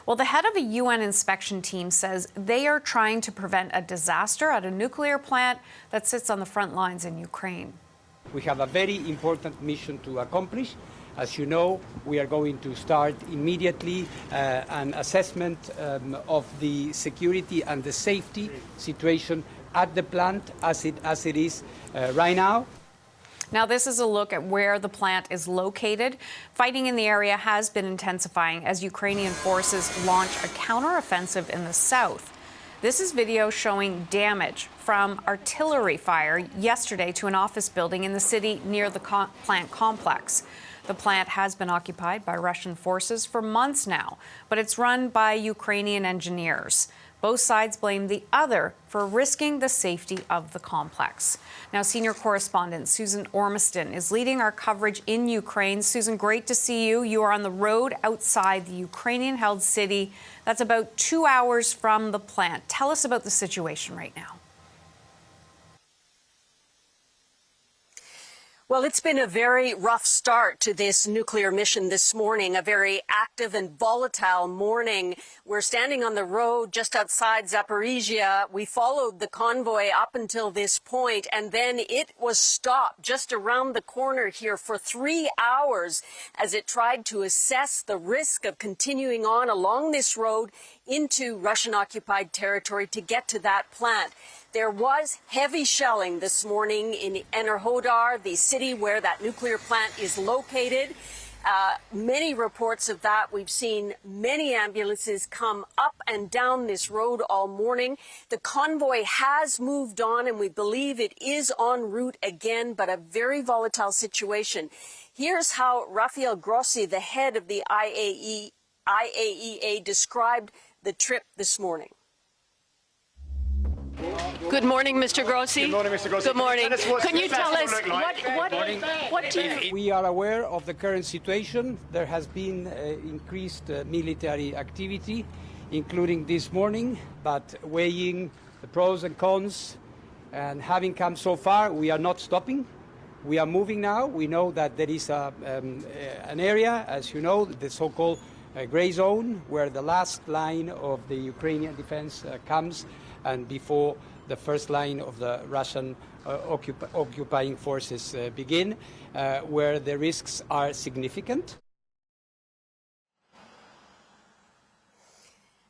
Well, the head of a UN inspection team says they are trying to prevent a disaster at a nuclear plant that sits on the front lines in Ukraine. We have a very important mission to accomplish. As you know, we are going to start immediately an assessment of the security and the safety situation at the plant as it is right now. Now, this is a look at where the plant is located. Fighting in the area has been intensifying as Ukrainian forces launch a counteroffensive in the south. This is video showing damage from artillery fire yesterday to an office building in the city near the plant complex. The plant has been occupied by Russian forces for months now, but it's run by Ukrainian engineers. Both sides blame the other for risking the safety of the complex. Now, senior correspondent Susan Ormiston is leading our coverage in Ukraine. Susan, great to see you. You are on the road outside the Ukrainian-held city. That's about 2 hours from the plant. Tell us about the situation right now. Well, it's been a very rough start to this nuclear mission this morning, a very active and volatile morning. We're standing on the road just outside Zaporizhzhia. We followed the convoy up until this point, and then it was stopped just around the corner here for 3 hours as it tried to assess the risk of continuing on along this road into Russian-occupied territory to get to that plant. There was heavy shelling this morning in Enerhodar, the city where that nuclear plant is located. Many reports of that. We've seen many ambulances come up and down this road all morning. The convoy has moved on, and we believe it is en route again, but a very volatile situation. Here's how Rafael Grossi, the head of the IAEA, described the trip this morning. Good morning, Mr. Grossi. Good morning, Mr. Grossi. Good morning. Can you tell us what do you... We are aware of the current situation. There has been increased military activity, including this morning, but weighing the pros and cons, and having come so far, we are not stopping. We are moving now. We know that there is an area, as you know, the so-called gray zone, where the last line of the Ukrainian defense comes, and before the first line of the Russian occupying forces begin, where the risks are significant.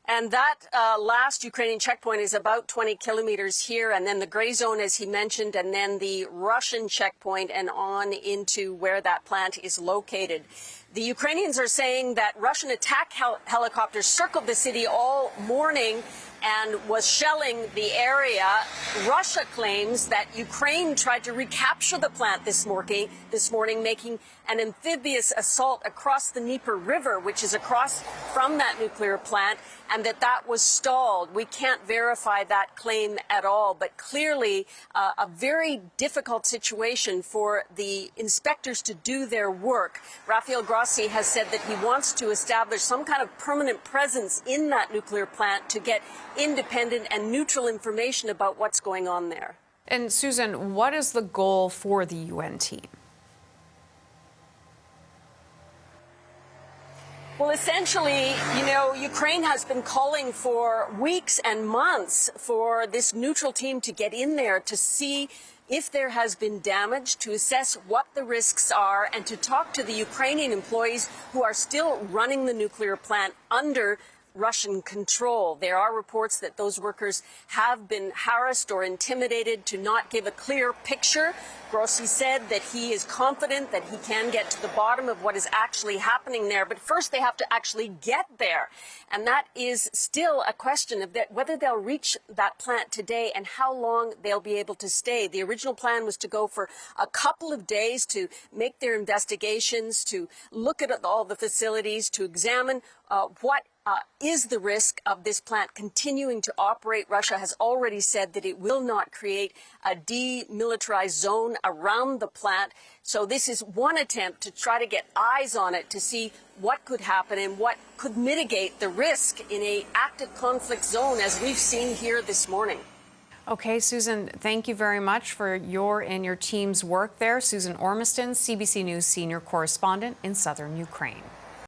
And that last Ukrainian checkpoint is about 20 kilometers here, and then the gray zone, as he mentioned, and then the Russian checkpoint and on into where that plant is located. The Ukrainians are saying that Russian attack helicopters circled the city all morning and was shelling the area. Russia claims that Ukraine tried to recapture the plant this morning, making an amphibious assault across the Dnieper River, which is across from that nuclear plant, and that was stalled. We can't verify that claim at all, but clearly a very difficult situation for the inspectors to do their work. Rafael Grossi has said that he wants to establish some kind of permanent presence in that nuclear plant to get independent and neutral information about what's going on there. And Susan, what is the goal for the UN team? Well, essentially, you know, Ukraine has been calling for weeks and months for this neutral team to get in there to see if there has been damage, to assess what the risks are, and to talk to the Ukrainian employees who are still running the nuclear plant under Russian control. There are reports that those workers have been harassed or intimidated to not give a clear picture. Grossi said that he is confident that he can get to the bottom of what is actually happening there, but first they have to actually get there. And that is still a question of whether they'll reach that plant today and how long they'll be able to stay. The original plan was to go for a couple of days to make their investigations, to look at all the facilities, to examine what is the risk of this plant continuing to operate. Russia has already said that it will not create a demilitarized zone around the plant. So this is one attempt to try to get eyes on it to see what could happen and what could mitigate the risk in an active conflict zone, as we've seen here this morning. Okay, Susan, thank you very much for your and your team's work there. Susan Ormiston, CBC News senior correspondent in southern Ukraine.